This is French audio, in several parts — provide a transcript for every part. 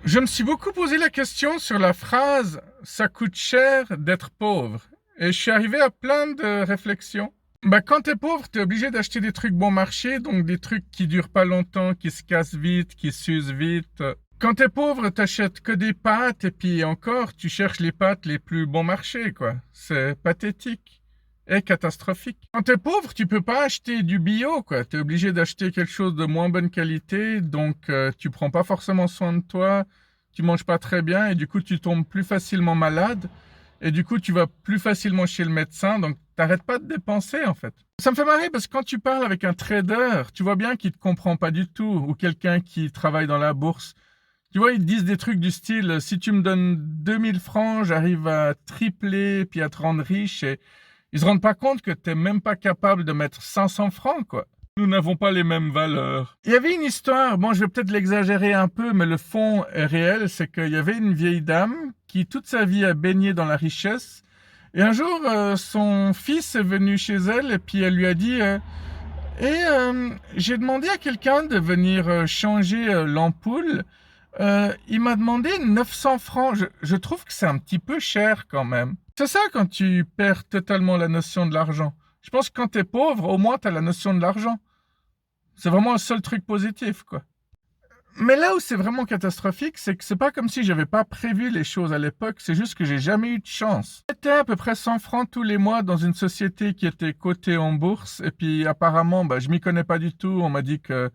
Je me suis beaucoup posé la question sur la phrase «ça coûte cher d'être pauvre» et je suis arrivé à plein de réflexions. Quand t'es pauvre, t'es obligé d'acheter des trucs bon marché, donc des trucs qui durent pas longtemps, qui se cassent vite, qui s'usent vite. Quand t'es pauvre, t'achètes que des pâtes et puis encore, tu cherches les pâtes les plus bon marché, quoi. C'est pathétique et catastrophique. Quand t'es pauvre, tu peux pas acheter du bio, quoi. T'es obligé d'acheter quelque chose de moins bonne qualité, donc tu prends pas forcément soin de toi, tu manges pas très bien et du coup tu tombes plus facilement malade et du coup tu vas plus facilement chez le médecin, donc t'arrêtes pas de dépenser en fait. Ça me fait marrer parce que quand tu parles avec un trader, tu vois bien qu'il te comprend pas du tout, ou quelqu'un qui travaille dans la bourse. Tu vois, ils te disent des trucs du style, si tu me donnes 2000 francs, j'arrive à tripler puis à te rendre riche, et ils se rendent pas compte que t'es même pas capable de mettre 500 francs, quoi. Nous n'avons pas les mêmes valeurs. Il y avait une histoire, bon, je vais peut-être l'exagérer un peu, mais le fond est réel, c'est qu'il y avait une vieille dame qui toute sa vie a baigné dans la richesse, et un jour, son fils est venu chez elle, et puis elle lui a dit, j'ai demandé à quelqu'un de venir changer l'ampoule. Il m'a demandé 900 francs. Je trouve que c'est un petit peu cher quand même. C'est ça quand tu perds totalement la notion de l'argent. Je pense que quand t'es pauvre, au moins t'as la notion de l'argent. C'est vraiment le seul truc positif, quoi. Mais là où c'est vraiment catastrophique, c'est que c'est pas comme si j'avais pas prévu les choses à l'époque, c'est juste que j'ai jamais eu de chance. J'étais à peu près 100 francs tous les mois dans une société qui était cotée en bourse, et puis apparemment, je m'y connais pas du tout, on m'a dit que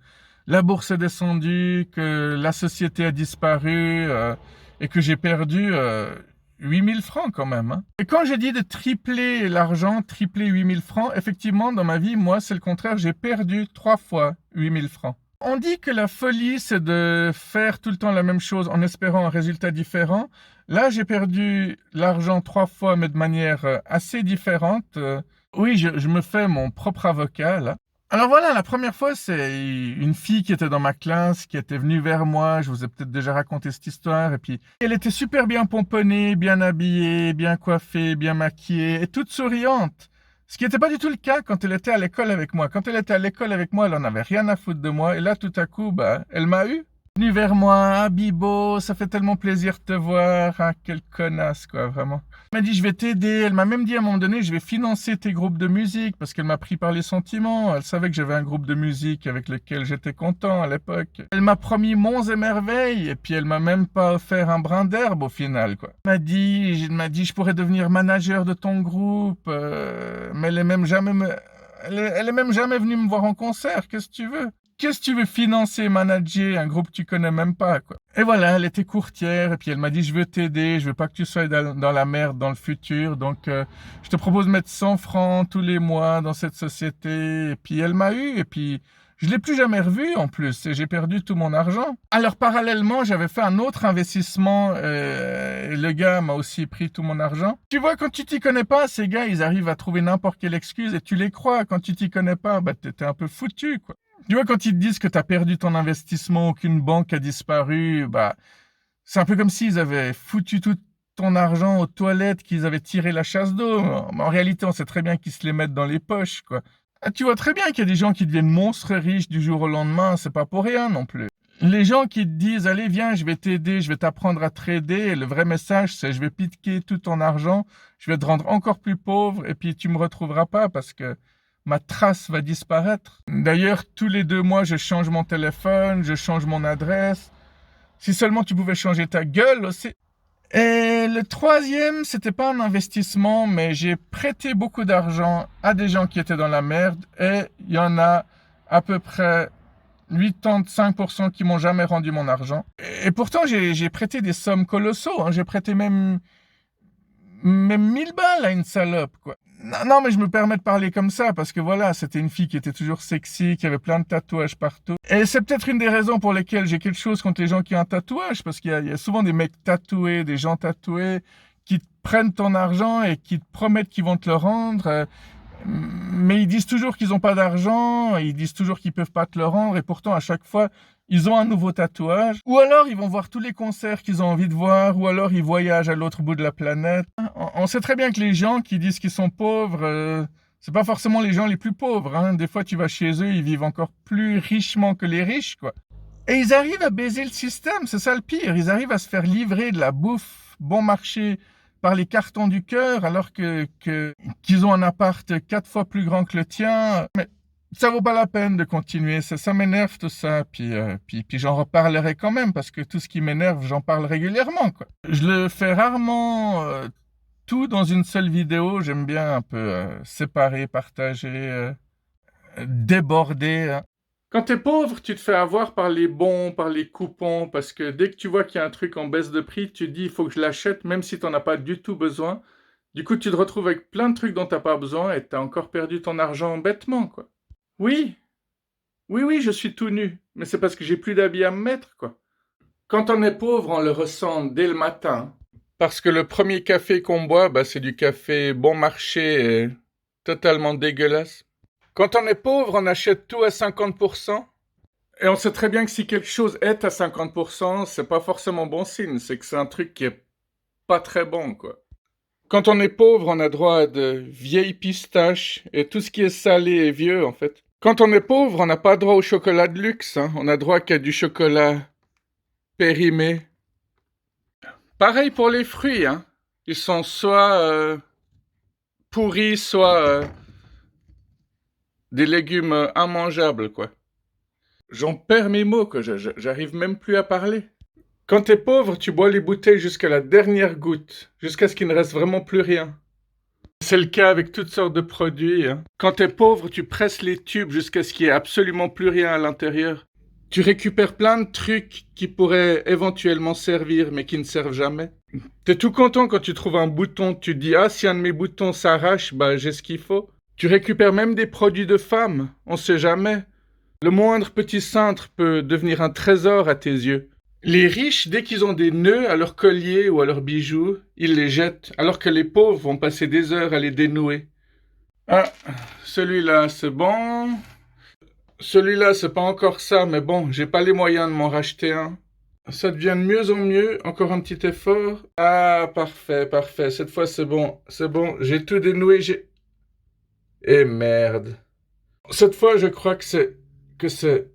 la bourse est descendue, que la société a disparu, et que j'ai perdu 8000 francs quand même, hein. Et quand j'ai dit de tripler l'argent, tripler 8000 francs, effectivement, dans ma vie, moi, c'est le contraire, j'ai perdu 3 fois 8000 francs. On dit que la folie, c'est de faire tout le temps la même chose en espérant un résultat différent. Là, j'ai perdu l'argent 3 fois, mais de manière assez différente. Oui, je me fais mon propre avocat, là. Alors voilà, la première fois, c'est une fille qui était dans ma classe, qui était venue vers moi. Je vous ai peut-être déjà raconté cette histoire. Et puis, elle était super bien pomponnée, bien habillée, bien coiffée, bien maquillée et toute souriante. Ce qui n'était pas du tout le cas quand elle était à l'école avec moi. Quand elle était à l'école avec moi, elle en avait rien à foutre de moi. Et là, tout à coup, elle m'a eu. Venue vers moi, ah Bibo, ça fait tellement plaisir de te voir. Ah, quelle connasse, quoi, vraiment. Elle m'a dit, je vais t'aider. Elle m'a même dit à un moment donné, je vais financer tes groupes de musique parce qu'elle m'a pris par les sentiments. Elle savait que j'avais un groupe de musique avec lequel j'étais content à l'époque. Elle m'a promis monts et merveilles et puis elle m'a même pas offert un brin d'herbe au final, quoi. Elle m'a dit, je pourrais devenir manager de ton groupe, mais elle est même jamais venue me voir en concert. Qu'est-ce que tu veux? Qu'est-ce que tu veux financer, manager un groupe que tu connais même pas, quoi. Et voilà, elle était courtière, et puis elle m'a dit, je veux t'aider, je veux pas que tu sois dans la merde dans le futur, donc je te propose de mettre 100 francs tous les mois dans cette société. Et puis elle m'a eu, et puis je l'ai plus jamais revue en plus, et j'ai perdu tout mon argent. Alors parallèlement, j'avais fait un autre investissement, et le gars m'a aussi pris tout mon argent. Tu vois, quand tu t'y connais pas, ces gars, ils arrivent à trouver n'importe quelle excuse, et tu les crois. Quand tu t'y connais pas, t'es un peu foutu, quoi. Tu vois, quand ils te disent que tu as perdu ton investissement, qu'une banque a disparu, c'est un peu comme s'ils avaient foutu tout ton argent aux toilettes, qu'ils avaient tiré la chasse d'eau. En réalité, on sait très bien qu'ils se les mettent dans les poches, quoi. Ah, tu vois très bien qu'il y a des gens qui deviennent monstres riches du jour au lendemain, c'est pas pour rien non plus. Les gens qui te disent, allez, viens, je vais t'aider, je vais t'apprendre à trader, et le vrai message, c'est, je vais piquer tout ton argent, je vais te rendre encore plus pauvre, et puis tu me retrouveras pas parce que ma trace va disparaître. D'ailleurs, tous les 2 mois, je change mon téléphone, je change mon adresse. Si seulement tu pouvais changer ta gueule aussi. Et le troisième, c'était pas un investissement, mais j'ai prêté beaucoup d'argent à des gens qui étaient dans la merde, et il y en a à peu près 85% qui m'ont jamais rendu mon argent. Et pourtant, j'ai prêté des sommes colossaux, hein. J'ai prêté même 1000 balles à une salope, quoi. Non, non, mais je me permets de parler comme ça parce que voilà, c'était une fille qui était toujours sexy, qui avait plein de tatouages partout. Et c'est peut-être une des raisons pour lesquelles j'ai quelque chose contre les gens qui ont un tatouage, parce qu'il y a souvent des mecs tatoués, des gens tatoués, qui te prennent ton argent et qui te promettent qu'ils vont te le rendre, mais ils disent toujours qu'ils n'ont pas d'argent, ils disent toujours qu'ils peuvent pas te le rendre, et pourtant à chaque fois, ils ont un nouveau tatouage. Ou alors ils vont voir tous les concerts qu'ils ont envie de voir, ou alors ils voyagent à l'autre bout de la planète. On sait très bien que les gens qui disent qu'ils sont pauvres, c'est pas forcément les gens les plus pauvres, hein. Des fois tu vas chez eux, ils vivent encore plus richement que les riches, quoi. Et ils arrivent à baiser le système, c'est ça le pire. Ils arrivent à se faire livrer de la bouffe bon marché par les cartons du cœur alors qu'ils ont un appart 4 fois plus grand que le tien. Mais ça vaut pas la peine de continuer, ça m'énerve tout ça. Puis j'en reparlerai quand même parce que tout ce qui m'énerve, j'en parle régulièrement, quoi. Je le fais rarement tout dans une seule vidéo. J'aime bien un peu séparer, partager, déborder, hein. Quand t'es pauvre, tu te fais avoir par les bons, par les coupons, parce que dès que tu vois qu'il y a un truc en baisse de prix, tu te dis il faut que je l'achète, même si t'en as pas du tout besoin. Du coup, tu te retrouves avec plein de trucs dont t'as pas besoin et t'as encore perdu ton argent bêtement, quoi. Oui, oui, je suis tout nu, mais c'est parce que j'ai plus d'habits à me mettre, quoi. Quand on est pauvre, on le ressent dès le matin. Parce que le premier café qu'on boit, bah, c'est du café bon marché et totalement dégueulasse. Quand on est pauvre, on achète tout à 50%. Et on sait très bien que si quelque chose est à 50%, c'est pas forcément bon signe. C'est que c'est un truc qui est pas très bon, quoi. Quand on est pauvre, on a droit à de vieilles pistaches et tout ce qui est salé et vieux, en fait. Quand on est pauvre, on n'a pas droit au chocolat de luxe, hein. On a droit qu'à du chocolat périmé. Pareil pour les fruits, hein. Ils sont soit pourris, soit des légumes immangeables, quoi. J'en perds mes mots, quoi. J'arrive même plus à parler. Quand t'es pauvre, tu bois les bouteilles jusqu'à la dernière goutte, jusqu'à ce qu'il ne reste vraiment plus rien. C'est le cas avec toutes sortes de produits, hein. Quand t'es pauvre, tu presses les tubes jusqu'à ce qu'il n'y ait absolument plus rien à l'intérieur. Tu récupères plein de trucs qui pourraient éventuellement servir, mais qui ne servent jamais. T'es tout content quand tu trouves un bouton, tu te dis « Ah, si un de mes boutons s'arrache, bah j'ai ce qu'il faut ». Tu récupères même des produits de femmes, on sait jamais. Le moindre petit cintre peut devenir un trésor à tes yeux. Les riches, dès qu'ils ont des nœuds à leur collier ou à leurs bijoux, ils les jettent, alors que les pauvres vont passer des heures à les dénouer. Ah, celui-là, c'est bon. Celui-là, c'est pas encore ça, mais bon, j'ai pas les moyens de m'en racheter un. Ça devient de mieux en mieux, encore un petit effort. Ah, parfait, parfait, cette fois c'est bon, j'ai tout dénoué, Eh merde. Cette fois, je crois que c'est...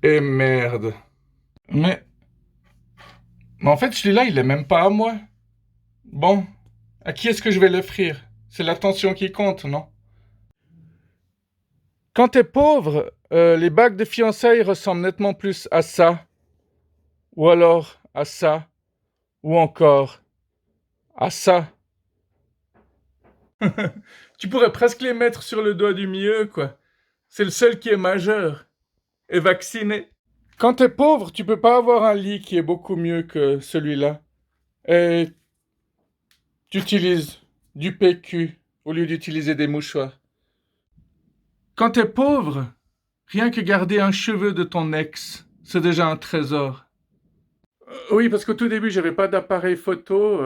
Eh merde. Mais en fait, celui-là, il est même pas à moi. Bon, à qui est-ce que je vais l'offrir? C'est l'attention qui compte, non? Quand t'es pauvre, les bagues de fiançailles ressemblent nettement plus à ça, ou alors à ça, ou encore à ça. Tu pourrais presque les mettre sur le doigt du milieu, quoi. C'est le seul qui est majeur et vacciné. Quand t'es pauvre, tu peux pas avoir un lit qui est beaucoup mieux que celui-là. Et tu utilises du PQ au lieu d'utiliser des mouchoirs. Quand t'es pauvre, rien que garder un cheveu de ton ex, c'est déjà un trésor. Oui, parce qu'au tout début, j'avais pas d'appareil photo,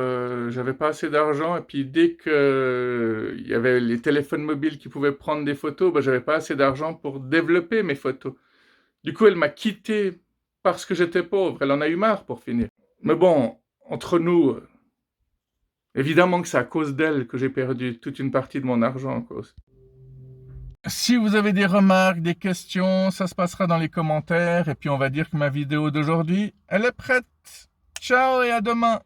j'avais pas assez d'argent, et puis dès que il y avait les téléphones mobiles qui pouvaient prendre des photos, bah, j'avais pas assez d'argent pour développer mes photos. Du coup, elle m'a quitté parce que j'étais pauvre. Elle en a eu marre pour finir. Mais bon, entre nous, évidemment que c'est à cause d'elle que j'ai perdu toute une partie de mon argent, quoi. Si vous avez des remarques, des questions, ça se passera dans les commentaires. Et puis on va dire que ma vidéo d'aujourd'hui, elle est prête. Ciao et à demain.